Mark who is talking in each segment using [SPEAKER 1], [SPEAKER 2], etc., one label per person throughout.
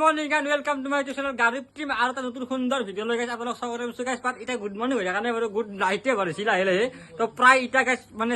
[SPEAKER 1] Morning and welcome to my channel গারিব team আর একটা নতুন সুন্দর ভিডিও লৈ গাইছ আপোনাক স্বাগতম জনাইছো গাইছ বাট এটা গুড মর্নিং হৈ কাৰণে বাৰু গুড নাইটে কৰিছিল আহিলে তো প্ৰায় এটা গাইছ মানে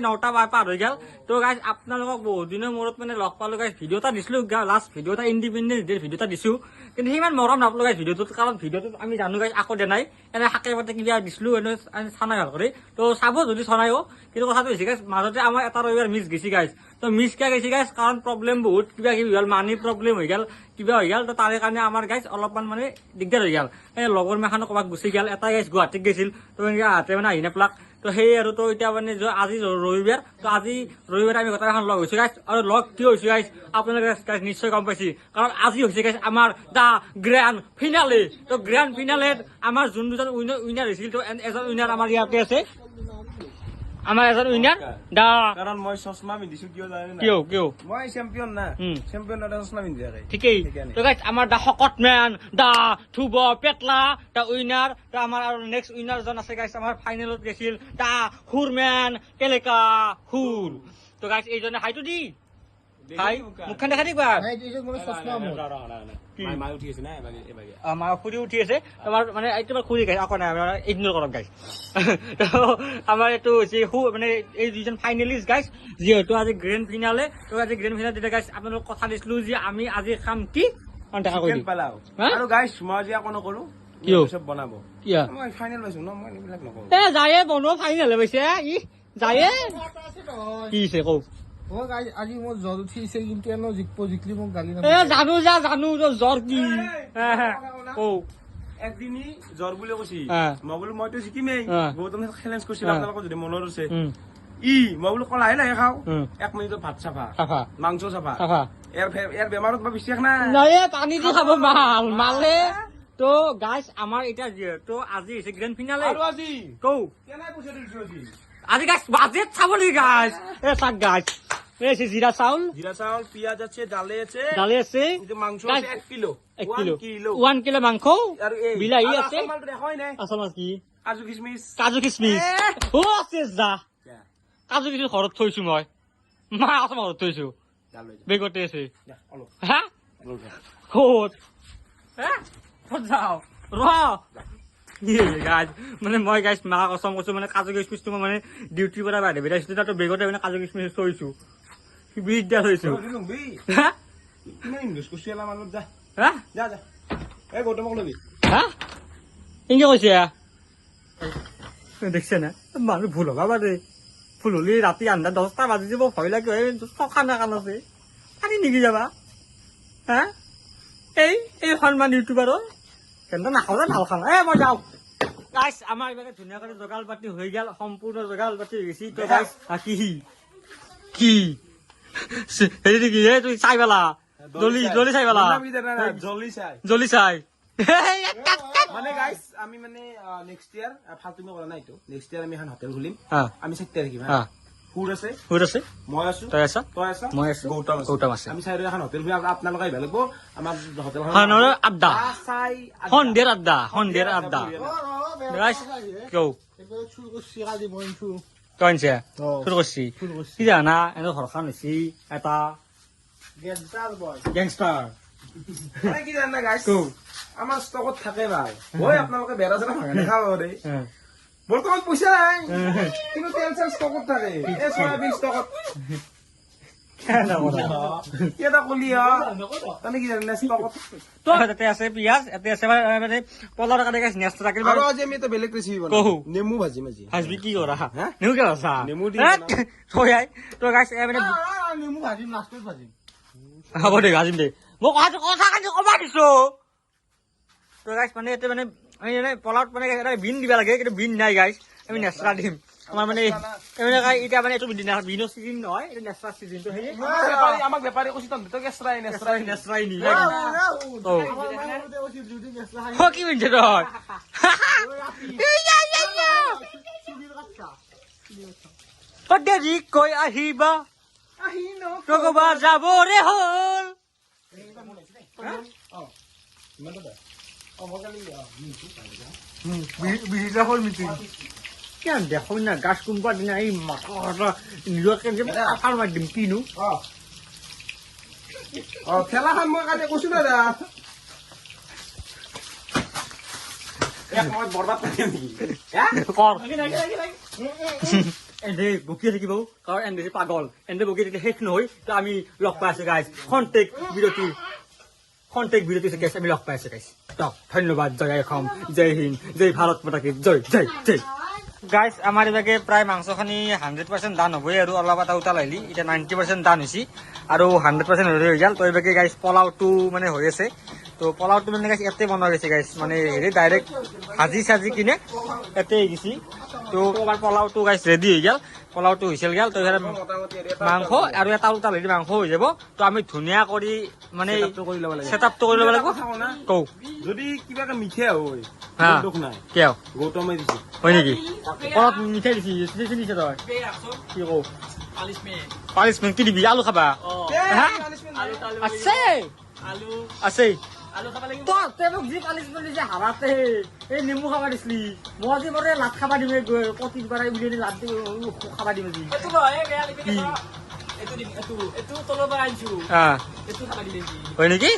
[SPEAKER 1] 9:30 পাৰ হৈ গেল তো গাইছ আপোনালোকক বহুত দিনৰ মূৰত মানে লগ পালো গাইছ ভিডিও এটা দিছিলো লাষ্ট ভিডিও এটা ইণ্ডিপেণ্ডেন্স ডে ভিডিও এটা দিছো কিন্তু সিমান মৰম নাপালো গাইছ ভিডিওটোত কাৰণ ভিডিওটোত আমি জানো গাইছ আকৌ দে নাই এনে হাকে পাতে কিবা দিছিলো এনে চানাই ভাল কৰি তো চাব যদি চনাইও কিন্তু কথাটো হৈছে গাইছ মাজতে আমাৰ এটা ৰবিবাৰ মিছ গেছি গাইছ তো মিছ কিয় গেছি গাইছ কাৰণ প্ৰব্লেম বহুত কিবা কিবি হ'ল মানি প্ৰব্লেম হৈ গেল কিবা হৈ গেল তো তাৰে কাৰণে আমাৰ গাইছ অলপমান মানে দিগদাৰ হৈ গেল এই লগৰ মেখানো ক'ৰবাত গুচি গেল এটা গাইছ গুৱাহাটীত গৈছিল তো হাতে মানে আহি নাপালাক তো সেই আৰু তো এতিয়া মানে আজি ৰবিবাৰ তো আজি ৰবিবাৰে আমি গোটেই এখন লগ হৈছো গাইছ আৰু লগ কিয় হৈছো গাইছ আপোনালোকে গাইছ নিশ্চয় গম পাইছে কাৰণ আজি হৈছে গাইছ আমাৰ দা গ্ৰেণ্ড ফিনালে তো গ্ৰেণ্ড ফিনালেত আমাৰ যোন দুজন উইনাৰ হৈছিল তো এজন উইনাৰ আমাৰ ইয়াতে আছে আমাৰ এজন উইনাৰ দা
[SPEAKER 2] কাৰণ মই চশমা পিন্ধিছো কিয় জানে না
[SPEAKER 1] কিয়
[SPEAKER 2] মই চেম্পিয়ন না চেম্পিয়ন এটা চশমা পিন্ধি থাকে
[SPEAKER 1] ঠিকেই তো গাইছ আমাৰ দা শকত মেন দা থুব পেটলা দা উইনাৰ তো আমাৰ আৰু নেক্সট উইনাৰ জন আছে গাইছ আমাৰ ফাইনেলত গৈছিল দা হুৰমেন টেলেকা হুৰ তো গাইছ এইজনে হাইটো দি হাই মুখখন দেখা দিবা
[SPEAKER 2] মাই উঠি আছে না এবাগে
[SPEAKER 1] আমাৰ খুৰি উঠি আছে তোমাৰ মানে একেবাৰে খুৰি গাইছ আকৌ নাই আমাৰ ইগনোৰ কৰক গাইছ তো আমাৰ এইটো হৈছে মানে এই দুজন ফাইনেলিষ্ট গাইছ যিহেতু আজি গ্ৰেণ্ড ফিনালে তো আজি গ্ৰেণ্ড ফিনালে তেতিয়া গাইছ আপোনালোকক কথা দিছিলো যে আমি আজি খাম কি দেখা কৰি
[SPEAKER 2] পালাও আৰু গাইছ মই আজি আকৌ নকৰো
[SPEAKER 1] কিয়
[SPEAKER 2] সব বনাব
[SPEAKER 1] কিয়
[SPEAKER 2] মই ফাইনেল পাইছো ন মই এইবিলাক নকৰো
[SPEAKER 1] এ যায়ে বনো ফাইনেলে পাইছে ই যায়ে কি হৈছে কও
[SPEAKER 3] আজি মোৰ জ্বৰ উঠিছে কিন্তু এনে জিকলি মোক গালি
[SPEAKER 1] জানো জ্বৰ কি
[SPEAKER 2] একদিন জ্বৰ বুলি কৈছি মই বোলো মইতো জিকিমেই গৌতম চেলেঞ্জ কৰিছিল আপোনালোকৰ যদি মনত আছে মই বোলো লাহে লাহে খাওঁ 1 মিনিটত ভাত চাফা মাংস চাফা ইয়াৰ বেমাৰত মই বিশ্বাস নাই
[SPEAKER 1] পানী দি খাব মালে তো গাইছ আমাৰ এতিয়া যিহেতু আজি হৈছে গ্ৰেণ্ড ফিনালে
[SPEAKER 2] আৰু আজি
[SPEAKER 1] কও
[SPEAKER 2] কেনে পইচা দিছো
[SPEAKER 1] আজি গাইছ বাজেট চাব নি গাইছ এ চাক গাইছ এই জিৰা চাউল
[SPEAKER 2] পিয়াজ আছে ডালে আছে কিন্তু মাংস আছে 1 কিলো
[SPEAKER 1] 1 কিলো মাংস
[SPEAKER 2] আৰু
[SPEAKER 1] বিলাহী আছে
[SPEAKER 2] হয় নাই
[SPEAKER 1] আছল মাছ কি
[SPEAKER 2] কাজু কিশমিশ
[SPEAKER 1] ও আছে যা কাজু কিশমিশ ঘৰত থৈছো মই মা আছে ঘৰত থৈছো বেগতে আছে হা ক'ত যাও গাইজ মানে মই গাইছ মা কচম কৈছো মানে কাজু কিশমিশটো মই মানে ডিউটিৰ পৰা বাহিৰ বেৰাইছো তাতো বেগতে মানে কাজু কিশমিশ থৈছো বিদ্যা থৈছো ইংকে কৈছে দেখছে না মানুহ ভুল হবা পাৰে ভুল হলি ৰাতি আন্ধা 10টা বাজি যাব ভয় লাগে খানা কান আছে পানী নেকি যাবা হা এই সন্মান ইউটিউবাৰৰ কেন্দ্ৰ নাখাওঁ ভাল খানা মই যাওঁ গাইছ আমাৰ এইভাগে ধুনীয়াকৈ জগাল পাতি হৈ গেল সম্পূৰ্ণ জগাল পাতি হৈ গৈছে তো গাইছ কি হেৰি নেকি এই তুই চাই পেলা জলি চাই পেলা জলি চাই
[SPEAKER 2] মানে গাইছ আমি মানে নেক্সট ইয়াৰ ফালতুমি কৰা নাই তো নেক্সট ইয়াৰ আমি এখন হোটেল খুলিম আমি 4টা থাকিম ফুড আছে মই আছো তই আছ মই আছো গৌতম আছে আমি চাইড এখন হোটেল খুলিম আপোনালোকে আহিব লাগিব আমাৰ হোটেলখন
[SPEAKER 1] আড্ডা সন্ধিয়াৰ আড্ডা গাইছ কও কইনছে শুরু করছি কি জানা এনে ঘরখান হয়েছি এটা গ্যাংস্টার
[SPEAKER 2] কি জানা গাইছ আমার স্টকত থাকে ভাই ওই আপনালোকে বেড়া জানা ভাঙা দেখা পাবে বর্তমান পয়সা নাই কিন্তু তেল সেল স্টকত থাকে এ সয়াবিন স্টকত কেটা কলি তুমি কি জানা স্টকত
[SPEAKER 1] তো এতে আছে পিয়াজ এতে আছে মানে পলাৰ কাৰণে গাইছ নেক্সট ৰাখিল
[SPEAKER 2] আৰু আজি আমি তো বেলেগ ৰেচিপি বনাও নেমু ভাজি
[SPEAKER 1] ভাজি কি কৰা নেমু কে ভাজা
[SPEAKER 2] নেমু দি
[SPEAKER 1] থৈ তো গাইছ মানে
[SPEAKER 3] নেমু ভাজিম লাষ্টত ভাজিম
[SPEAKER 1] হ'ব দে ভাজিম দে মই কথা কাটি কবা দিছো তো গাইছ মানে এতে মানে আমি মানে পলাৰত মানে এটা বিন দিবা লাগে কিন্তু বিন নাই গাইছ আমি নেক্সট্ৰা দিম আমাৰ মানে এতিয়া মানে এইটো বিনৰ চিজন নহয় এইটো নেক্সট্ৰা চিজনটো সেই
[SPEAKER 2] আমাক বেপাৰী কৈছে তো নেক্সট্ৰাই
[SPEAKER 1] নি কি মিনিট তই দেৰি কৈ আহিবা ৰগবা যাবৰে হ'ল
[SPEAKER 3] বিহিলা হ'ল মিটিং
[SPEAKER 1] কেন দেখো না গাছ কোনবা দিনা এই মাথা নিজকে যে আফার মার দিম কিনো
[SPEAKER 2] খেলাখন মই কালি কৈছো না দা বৰবাদ কৰি নেকি
[SPEAKER 1] কৰ এনে বকি থাকিব কাৰণ এনে পাগল এনে বকি থাকিলে শেষ নহয় তো আমি লগ পাই আছো গাইজ খন্তেক বিৰতি গাইজ আমি লগ পাই আছো গাইজ ধন্যবাদ জয় অসম জয় হিন্দ জয় ভাৰত মাতাকে জয় জয় জয় গাইজ আমাৰ এভাগে প্ৰায় মাংসখিনি 100% ডান হ'বই আৰু অলপ এটা উতাল আহিলি এতিয়া 90% ডান হৈছে আৰু 100% হৈ গ'ল তো এভাগে গাইজ পোলাওটো মানে হৈ আছে তো পোলাওটো মানে গাইজ ইয়াতে বনোৱা গৈছে গাইজ মানে হেৰি ডাইৰেক্ট ভাজি চাজি কিনে ইয়াতে গেছি তো আমাৰ পোলাওটো গাইজ ৰেডি হৈ গ'ল পোলাওটো হৈছিল গ'ল তো মাংস আৰু এটা উতাল হেৰি মাংস হৈ যাব তো আমি ধুনীয়া কৰি মানে ছেটআপটো কৰি ল'ব লাগিব কওঁ
[SPEAKER 2] যদি কিবা এটা মিঠা হয়
[SPEAKER 1] হা
[SPEAKER 2] দুখ নাই
[SPEAKER 1] কিয়
[SPEAKER 2] গৌতমে দিছে
[SPEAKER 1] হয় নেকি অলপ মিঠাই দিছি চিনিছে তই কি কওঁ 40 মিনিট কি দিবি আলু খাবা হা আছে আছে তই মোক যি 40 মিনিট যে হাৰাতে এই নেমু খাবা দিছিলি মই আজি bare লাট খাবা দিমে প্ৰতিবাৰ বুলি লাট খাবা দিম আজি হয় নেকি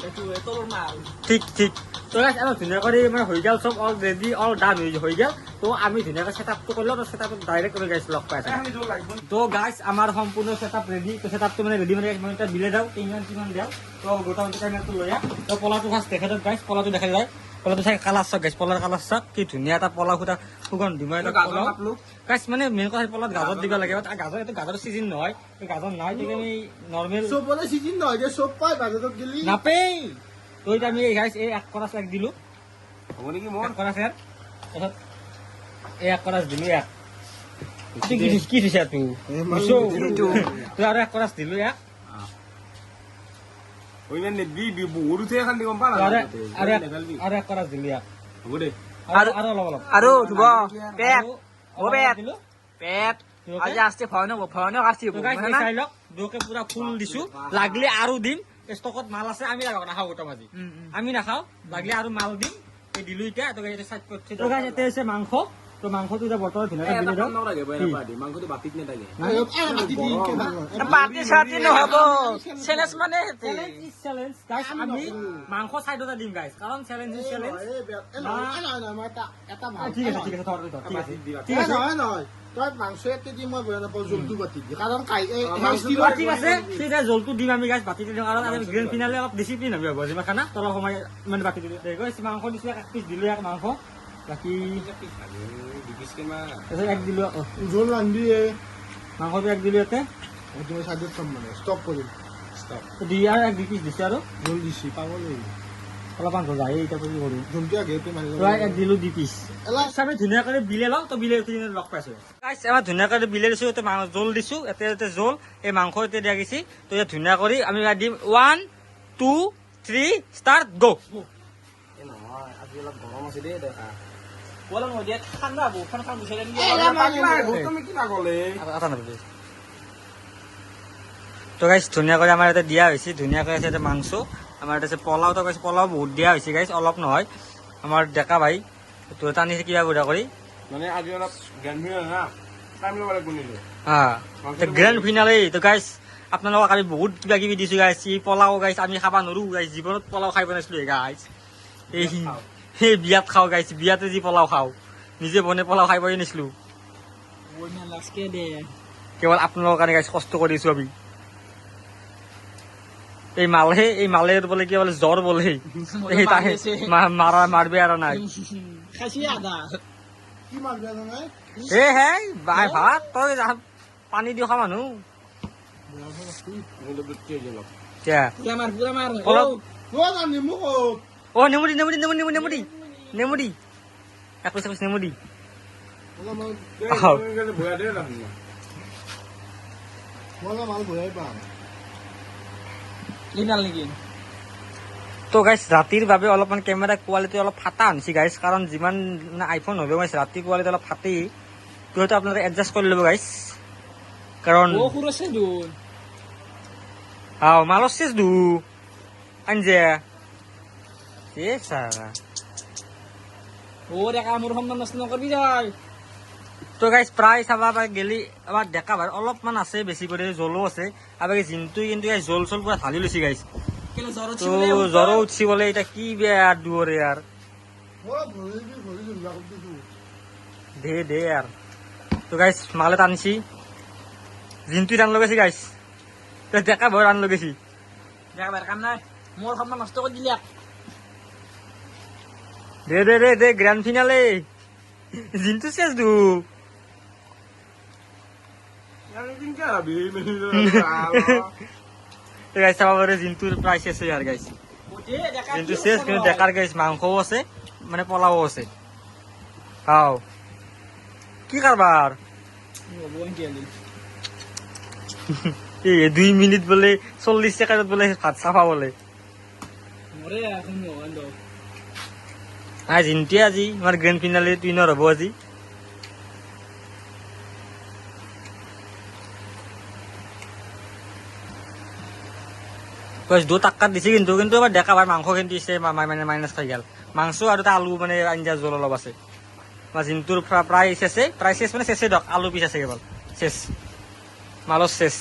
[SPEAKER 1] ঠিক ঠিক তো আমাৰ ধুনীয়া কৰি মানে হৈ গ'ল চব অল ৰেডি অল ডান হৈ গ'ল তো আমি ধুনীয়াকৈ ছেটআপটো কৰিলোঁ তো ছেটআপত ডাইৰেক্ট কৰি গাইছ লগ পাই তো গাইছ আমাৰ সম্পূৰ্ণ ছেটআপ ৰেডি তো ছেটআপটো মানে ৰেডি মানে মই এটা বিলে দিওঁ কিমান দিওঁ তো গোটামুটি টাইমটো লৈ আহ তো পলাটো ফাৰ্ষ্ট দেখাই দিওঁ গাইছ পলাটো দেখাই যায় পলাটো চাই কালাৰ চাওক গাইছ পলাৰ কালাৰ চাওক কি ধুনীয়া এটা পলা সুধা সুগন্ধি মই গাইছ মানে মেইন কথা পলাত গাজৰ দিব লাগে গাজৰ এইটো গাজৰ চিজন নহয় গাজৰ নাই তেতিয়া আমি নৰ্মেল
[SPEAKER 3] চবৰে চিজন নহয় যে চব পাই বাজেটত গেলি
[SPEAKER 1] নাপেই তো এতিয়া আমি গাইছ এই এক কৰাচ এক দিলোঁ
[SPEAKER 2] হ'ব নেকি মোৰ
[SPEAKER 1] এক কৰাচ ইয়াত তাৰপিছত এই এক কৰাচ দিলোঁ ইয়াত কি দিছা তোৰ তোৰ আৰু এক কৰাচ দিলোঁ ইয়াত
[SPEAKER 2] ইমান নেবি বহুত উঠে এখন গম পা
[SPEAKER 1] আৰু এক কৰাচ দিলোঁ ইয়াত
[SPEAKER 2] হ'ব দে
[SPEAKER 1] আৰু অলপ
[SPEAKER 4] আৰু ধুব পেট
[SPEAKER 1] অলপ
[SPEAKER 4] পেট
[SPEAKER 1] দিলোঁ
[SPEAKER 4] পেট আজি আসছে ভয়ানক আসছে
[SPEAKER 1] তো গাইছ চাই লওক দুকে পুৰা ফুল দিছোঁ লাগিলে আৰু দিম ষ্টকত মাল আছে আমি নাখাওঁ গোটাম আজি আমি নাখাওঁ লাগিলে আৰু মাল দিম এই দিলোঁ এতিয়া তো গাইছ চাইড কৰিছে তো গাইছ এতিয়া হৈছে মাংস তো মাংসটো এতিয়া বৰ্তমান ধুনীয়াকৈ দিলে দিওঁ
[SPEAKER 2] মাংসটো বাতিত নেথাকে
[SPEAKER 4] পাৰ্টি চাৰ্টি নহ'ব চেলেঞ্জ মানে
[SPEAKER 1] চেলেঞ্জ গাইছ আমি মাংস চাইডতে দিম গাইছ কাৰণ চেলেঞ্জ ইজ চেলেঞ্জ
[SPEAKER 3] এটা ভাল
[SPEAKER 1] ঠিক আছে ঠিক আছে
[SPEAKER 3] ঠিক আছে নহয় তই মাংস ইয়াতে দি মই বেয়া নাপাওঁ জলটো বাতি দি কাৰণ
[SPEAKER 1] ঠিক আছে ঠিক আছে জলটো দিম আমি গাইছ বাতি দিম কাৰণ আমি গ্ৰেণ্ড ফিনালে অলপ ডিচিপ্লিন হ'ব বজিমা খানা তলৰ সময় মানে বাতি দিলোঁ মাংস দিছোঁ এক পিচ দিলোঁ এক মাংস বাকী এক দিলোঁ আকৌ
[SPEAKER 3] জোল ৰান্ধি
[SPEAKER 1] মাংসটো এক দিলোঁ ইয়াতে
[SPEAKER 3] তুমি চাইডত থম মানে ষ্টপ কৰিম
[SPEAKER 1] দি আৰু এক 2 পিচ দিছোঁ আৰু
[SPEAKER 3] জোল দিছি পাব লাগিব
[SPEAKER 1] অলপমান ভজাই এতিয়া কি কৰোঁ
[SPEAKER 3] জোলটো আগেতে মাৰি
[SPEAKER 1] তই এক দিলোঁ 2 পিচ আমি ধুনীয়াকৈ বিলে লওঁ তো বিলে উঠি লগ পাইছোঁ গাইছ আমাৰ ধুনীয়াকৈ বিলে দিছোঁ এতিয়া জোল দিছোঁ এতিয়া জোল এই মাংস এতিয়া দিয়া গৈছে তো এতিয়া ধুনীয়া কৰি আমি দিম 1 2 3 ষ্টাৰ্ট গ'
[SPEAKER 2] নহয় আজি অলপ গৰম আছে দেই দেখা
[SPEAKER 4] বলা নদিয়া ঠাণ্ডা হ'ব খান বিচাৰি
[SPEAKER 2] গৌতমে কিবা ক'লে
[SPEAKER 1] তো গাইছ ধুনীয়াকৈ আমাৰ ইয়াতে দিয়া হৈছে ধুনীয়াকৈ আছে এতিয়া মাংস আমাৰ ইয়াতে পোলাও তো গাইছ পোলাও বহুত দিয়া হৈছে গাইছ অলপ নহয় আমাৰ ডেকা ভাই তো টানিছে কিবা গুড়া কৰি
[SPEAKER 2] মানে আজি অলপ জ্ঞান মিলে না টাইম ল'ব লাগিব নিলে
[SPEAKER 1] গ্ৰেণ্ড ফিনালে তো গাইছ আপোনালোকক আমি বহুত কিবা কিবি দিছোঁ গাইছ এই পোলাও গাইছ আমি খাব নোৱাৰোঁ গাইছ জীৱনত পোলাও খাই বনাইছিলোঁ গাইছ এই বিয়াত খাওঁ গাইছ বিয়াতে যি পোলাও খাওঁ নিজে বনাই পোলাও খাই বহি নিছিলোঁ কেৱল আপোনালোকৰ কাৰণে গাইছ কষ্ট কৰিছোঁ আমি এই মালে বোলে কি বলে জ্বৰ বোলে এই মারবে আর নাই এ হে ভাই ভাত তই পানী দি খা মানুহ ও নেমুদি এক পিছ নেমুদি তো গাইছ ৰাতিৰ বাবে অলপমান কেমেৰা কোৱালিটি অলপ ফাটা আনিছে গাইছ কাৰণ যিমান আইফোন হ'ব গাইছ ৰাতিৰ কোৱালিটি অলপ ফাটেই তো হয়তো আপোনালোকে এডজাষ্ট কৰি ল'ব গাইছ কাৰণ মালৰ চেজ দু আনজে এ চাৰা
[SPEAKER 4] ও দেখা মোৰ সন্মান নষ্ট নকৰিবি তই
[SPEAKER 1] তো গাইজ প্ৰায় চাবা পাই গেলি আমাৰ ডেকা ভাই অলপমান আছে বেছি কৰি জ্বলো আছে আৰু বাকী জিনটো কিন্তু জল চল পুৰা ঢালি লৈছে গাইজ
[SPEAKER 4] কেলে জ্বৰ
[SPEAKER 1] তো জ্বৰো উঠছি বোলে এতিয়া কি বেয়া দুৱৰে ইয়াৰ দে ইয়াৰ তো গাইজ মালে টানিছি জিনটো টান লগাইছি গাইজ তো ডেকা ভাই টান লগাইছি
[SPEAKER 4] দেখা বাৰ কাম নাই মোৰ সন্মান নষ্ট কৰি দিলি
[SPEAKER 1] দে গ্ৰ্যান্ড ফিনালে জিনটো চেছ দু গাইজ চাবা পাৰে জিনটোৰ প্ৰাইচ আছে ইয়াৰ গাইজ জিনটো চেছ কিন্তু ডেকাৰ গাইজ মাংসও আছে মানে পোলাও আছে হাও কি কাৰবাৰ এই 2 মিনিট বোলে 40 ছেকেণ্ডত বোলে ভাত চাফা বোলে জিনটোৱে আজি আমাৰ গ্ৰেণ্ড ফিনালে টুইনৰ হ'ব আজি দু টাক্কাত দিছে কিন্তু এবাৰ ডেকা ভাই মাংস কিন্তু দিছে মানে মাইনাছ খাই গেল মাংস আৰু এটা আলু মানে আঞ্জা জোল অলপ আছে জিনটোৰ প্ৰায় চেছ মানে চেছে দিয়ক আলু পিছ আছে কেৱল চেছ মালৰ চেছ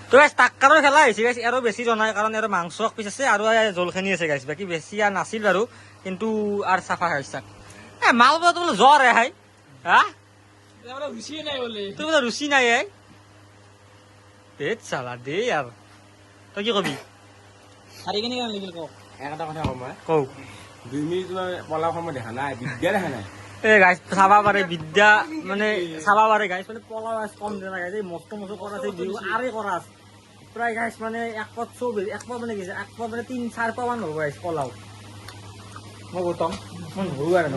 [SPEAKER 1] তো গাইছ টাক্কাৰৰ খেলা হৈছে গাইছ আৰু বেছি জনাই কাৰণ আৰু মাংস পিছ আছে আৰু জোলখিনি আছে গাইছ বাকী বেছি আৰু নাছিল বাৰু কিন্তু আৰু চাফা হৈছে মাল বোলে বোলে জ্বৰ হাই হা
[SPEAKER 4] ৰুচিয়ে নাই বোলে
[SPEAKER 1] তোৰ বোলে ৰুচি নাই চালা দে আৰু তই কি কবি
[SPEAKER 4] হাৰি কেনেকৈ লাগিল কওক
[SPEAKER 2] এটা কথা কম মই
[SPEAKER 1] কওঁ
[SPEAKER 2] 2 মিনিট পলাও সময় দেখা নাই বিদ্যা দেখা নাই
[SPEAKER 1] গাইছ চাবা পাৰে বিদ্যা মানে চাবা পাৰে গাইছ মানে পলাও কম দিয়া নাই গাইছ মস্ত কৰা আছে বিহু আৰে কৰা আছে প্ৰায় গাইছ মানে এক পদ মানে কি এক পদ মানে 3-4 পোৱা মান হ'ব গাইছ পলাও মই গৌতম মই নৰো আৰু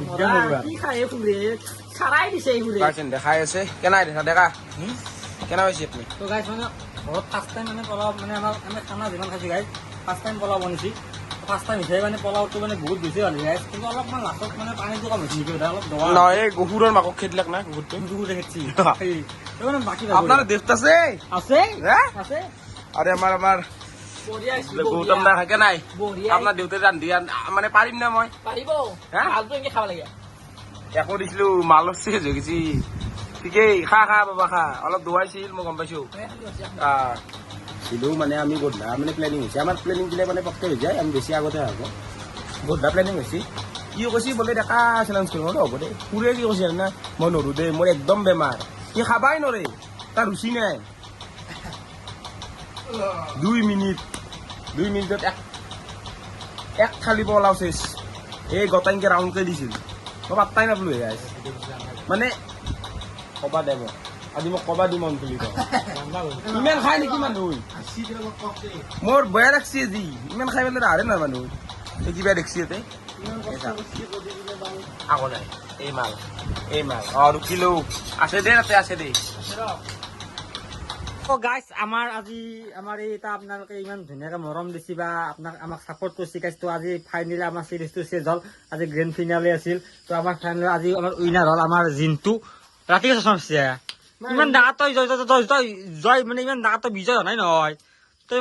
[SPEAKER 1] বিদ্যা নৰো
[SPEAKER 4] কি খাই ফুৰে চাৰাই দিছে এইবোৰে
[SPEAKER 2] দেখাই আছে কেনাই দেখা দেখা কেনা হৈছে আপুনি
[SPEAKER 1] তো গাইছ মানে ঘৰত ফাৰ্ষ্ট টাইম মানে পলাও মানে আমি খানা যিমান খাইছোঁ গাইছ ফাৰ্ষ্ট টাইম পলাও বনাইছি ফাৰ্ষ্ট টাইম হিচাপে মানে পলাওটো মানে বহুত বেছি ভাল গাইছ কিন্তু অলপমান লাষ্টত মানে পানীটো কম হৈছে নেকি অলপ
[SPEAKER 2] নহয় এই গহুৰৰ মাকক খেদিলাক না গুৰটো
[SPEAKER 1] দুগুৰে খেতি মানে বাকী
[SPEAKER 2] আপনার দেশ আছে
[SPEAKER 1] আছে
[SPEAKER 2] হ্যাঁ
[SPEAKER 1] আছে
[SPEAKER 2] আরে আমার
[SPEAKER 4] বঢ়িয়া
[SPEAKER 2] গৌতম না থাকে নাই
[SPEAKER 4] বঢ়িয়া
[SPEAKER 2] আপনার দেউতাই রান্ধি মানে পাৰিম না মই
[SPEAKER 4] পাৰিব
[SPEAKER 2] হা?
[SPEAKER 4] ভালটো এনেকৈ খাব লাগে
[SPEAKER 2] একো দিছিলো মালৰ চেজ হৈ গৈছি ঠিকেই খা বাবা খা অলপ দৌৰাইছিল মই গম পাইছো দিলেও মানে আমি গধূলা মানে প্লেনিং হৈছে আমাৰ প্লেনিং দিলে মানে পক্কে হৈ যায় আমি বেছি আগতে হ'ব গধূলা প্লেনিং হৈছে কি কৈছি বোলে ডেকা চেলেঞ্জ কৰিব হ'ব দে পুৰে কি কৈছে না মই নৰো দে মোৰ একদম বেমাৰ সি খাবাই নৰে তাৰ ৰুচি নাই 2 মিনিটত এক থালি পোলাও চেছ এই গটাইনকে ৰাউণ্ডকে দিছিল মই পাত্তাই নাপালো মানে কবা দে মোক আজি মোক কবা দি মন তুলি ইমান খাই নেকি মানুহ মোৰ বেয়া লাগছি আজি ইমান খাই পেলাই আৰে নাই মানুহ এই কিবা দেখছি ইয়াতে আকৌ নাই এই মাল ৰুকিলো আছে দে তাতে আছে দে
[SPEAKER 1] গাইছ আমাৰ আজি আমাৰ এইটা আপোনালোকে ইমান ধুনীয়াকে মৰম দিছি বা আমাক সাপোৰ্ট কৰিছে গাইছ তো আজি ফাইনেলি আমাৰ সিৰিজটো চেজ হ'ল আজি গ্ৰেণ্ড ফিনালে আছিল তো আমাৰ ফাইনেল আজি আমাৰ উইনাৰ হ'ল আমাৰ জিনটো ৰাতিকে চচম ইমান ডাঙৰ তই জয় মানে ইমান ডাঙৰ তই বিজয় হোৱা নাই নহয় তই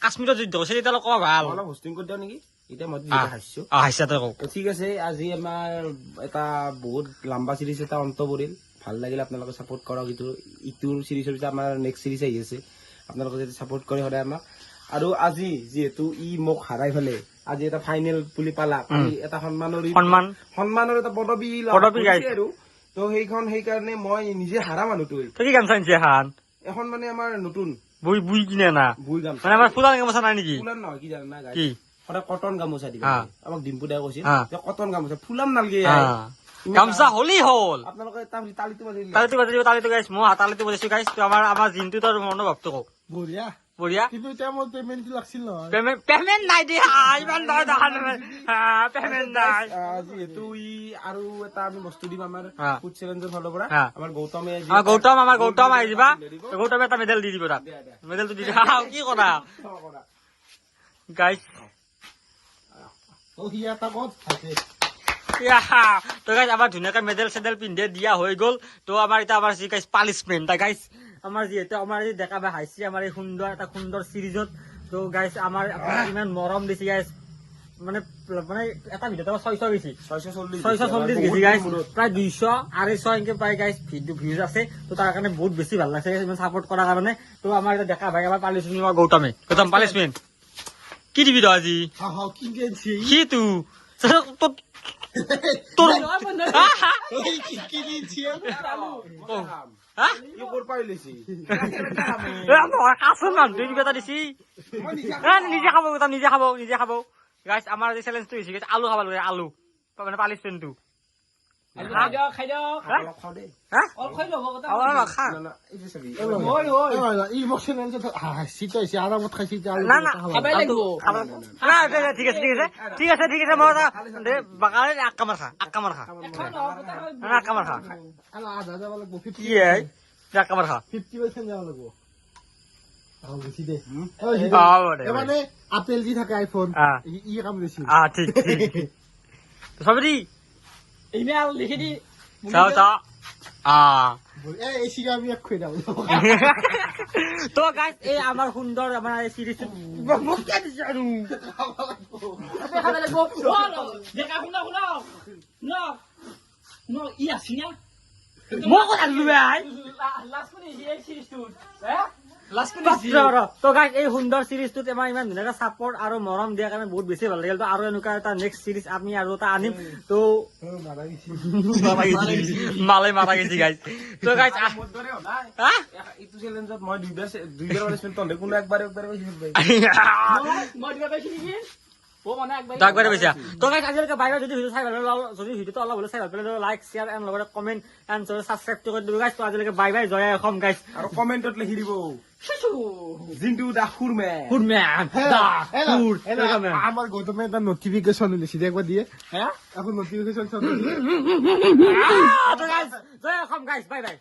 [SPEAKER 1] কাশ্মীৰৰ যুদ্ধ হৈছে তেতিয়ালৈ কোৱা ভাল
[SPEAKER 2] অলপ হোষ্টিং কৰি দিওঁ নেকি এতিয়া মই হাসছো
[SPEAKER 1] হাসা তই কওঁ
[SPEAKER 2] ঠিক আছে আজি আমাৰ এটা বহুত লম্বা চিৰিজ এটা অন্ত পৰিল ভাল লাগিল আপোনালোকে সাপোৰ্ট কৰক ইটোৰ চিৰিজৰ পিছত আমাৰ নেক্সট চিৰিজ আহি আছে আপোনালোকে যদি সাপোৰ্ট কৰে সদায় আমাক আৰু আজি যিহেতু মোক হাৰাই ফেলে আজি এটা ফাইনেল বুলি পালা এটা সন্মানৰ এটা পদবী আৰু তো সেইকাৰণে মই নিজে হাৰা মানুহটো
[SPEAKER 1] তই কি গামছা আনিছে
[SPEAKER 2] এখন মানে আমাৰ নতুন
[SPEAKER 1] বুই কিনে না
[SPEAKER 2] বুই গামছা
[SPEAKER 1] মানে আমাৰ ফুলান গামোচা নাই নেকি
[SPEAKER 2] ফুলান নহয় কি জানা না
[SPEAKER 1] কি
[SPEAKER 2] সদায় কটন গামোচা দিব আমাক ডিম্পু দাই কৈছিল কটন গামোচা ফুলান নালগে
[SPEAKER 1] গামছা হলি হল
[SPEAKER 2] আপোনালোকে তালিটো
[SPEAKER 1] তালিটো গাইছ মই তালিটো বজাইছো গাইছ তো আমাৰ জিনটো তোৰ মনোভাৱটো কওঁ
[SPEAKER 3] বঢ়িয়া
[SPEAKER 1] বঢ়িয়া
[SPEAKER 3] কিন্তু এতিয়া মোৰ পেমেণ্টটো লাগছিল নহয়
[SPEAKER 1] পেমেণ্ট নাই দিয়া ইমান নহয় দেখা পেমেণ্ট নাই
[SPEAKER 2] যিহেতু আৰু এটা আমি বস্তু দিম আমাৰ ফুড চেলেঞ্জৰ ফালৰ পৰা আমাৰ
[SPEAKER 1] গৌতম আহি দিবা গৌতমে এটা মেডেল দি দিব তাক মেডেলটো দি দিবা কি কৰা গাইছ
[SPEAKER 3] সি এটা ক'ত থাকে
[SPEAKER 1] তো গাইছ আমাৰ ধুনীয়াকে মেডেল চেডেল পিন্ধে দিয়া হৈ গ'ল তো আমাৰ এতিয়া আমাৰ যি গাইছ পানিচমেণ্ট গাইছ আমাৰ যিহেতু আমাৰ যি ডেকা বা হাইছে আমাৰ এই সুন্দৰ চিৰিজত তো গাইছ আমাৰ ইমান মৰম দিছে গাইছ মানে মানে এটা ভিডিঅ'ত 600 গৈছে
[SPEAKER 2] 640
[SPEAKER 1] 640 গেছি গাইছ প্ৰায় 200 250 এনেকে পাই গাইছ ভিউজ আছে তো তাৰ কাৰণে বহুত বেছি ভাল লাগছে ইমান সাপোৰ্ট কৰাৰ কাৰণে তো আমাৰ এটা দেখা ভাই আমাৰ পালিছনি গৌতম পালিছমেন্ট কি দিবি তো আজি কি তু তোৰ নিজে খাব গাইছ আমাৰ আজি চেলেঞ্জটো হৈছে আলু খাব লাগে আলু মানে পালিছমেন্টটো
[SPEAKER 4] খাই দিয়ক
[SPEAKER 3] আৰামত খাইছে
[SPEAKER 1] ঠিক আছে মই বাগানে আক্কামাৰ খা আক্কামাৰ খা
[SPEAKER 3] আধা যাব লাগিব
[SPEAKER 1] কি আক্কামাৰ খা
[SPEAKER 3] 50% যাব লাগিব
[SPEAKER 1] মানে
[SPEAKER 3] আপেল যি থাকে আইফোন ই কাম দিছি
[SPEAKER 1] ঠিক সবরি
[SPEAKER 4] এনে আৰু লিখি দি
[SPEAKER 1] চাও
[SPEAKER 3] এই চিগা আমি এক খুই দাও
[SPEAKER 1] তো গাইস এই আমার সুন্দর আমার এই সিরিজ মুখে দিছে আৰু
[SPEAKER 4] খাব লাগিব দেখা শুনা ন ই আছে না
[SPEAKER 1] মোক আলু ভাই
[SPEAKER 4] লাষ্ট কোন এই সিরিজটো
[SPEAKER 1] তো গাইস এই সুন্দৰ সিৰিজটোত আমাৰ ইমান ধুনীয়া সাপোৰ্ট আৰু মৰম দিয়াৰ কাৰণে বহুত বেছি ভাল লাগিল তো আৰু এনেকুৱা এটা নেক্সট সিৰিজ আমি আৰু এটা আনিম তো মালে মাৰা গেছি গাইস তো গাইস
[SPEAKER 2] এইটো চ্যালেঞ্জত মই দুইবাৰ পালিছমেন্ট তন্দে কোনো একবাৰ কৈছিল ভাই
[SPEAKER 4] মই দিবা পাইছি নেকি ও মানে একবাৰ
[SPEAKER 1] ডাকবাৰে পইছা তো গাইস আজিলৈকে বাইরে যদি ভিডিও চাই ভাল যদি ভিডিওটো অলপ হলে চাই ভাল পালে লাইক শেয়ার এন্ড লগতে কমেন্ট এন্ড সাবস্ক্রাইব কৰি দিব গাইস তো আজিলৈকে বাই বাই জয় অসম গাইস
[SPEAKER 2] আৰু কমেন্টত লিখি দিব জিন্তু দা ফুৰমেন
[SPEAKER 1] ফুৰমেন
[SPEAKER 3] আমার গৌতমে একটা নোটিফিকেশন দিয়েছি একবার দিয়ে
[SPEAKER 4] হ্যাঁ
[SPEAKER 3] এখন নোটিফিকেশন সব
[SPEAKER 1] তো গাইস জয় অসম গাইস বাই বাই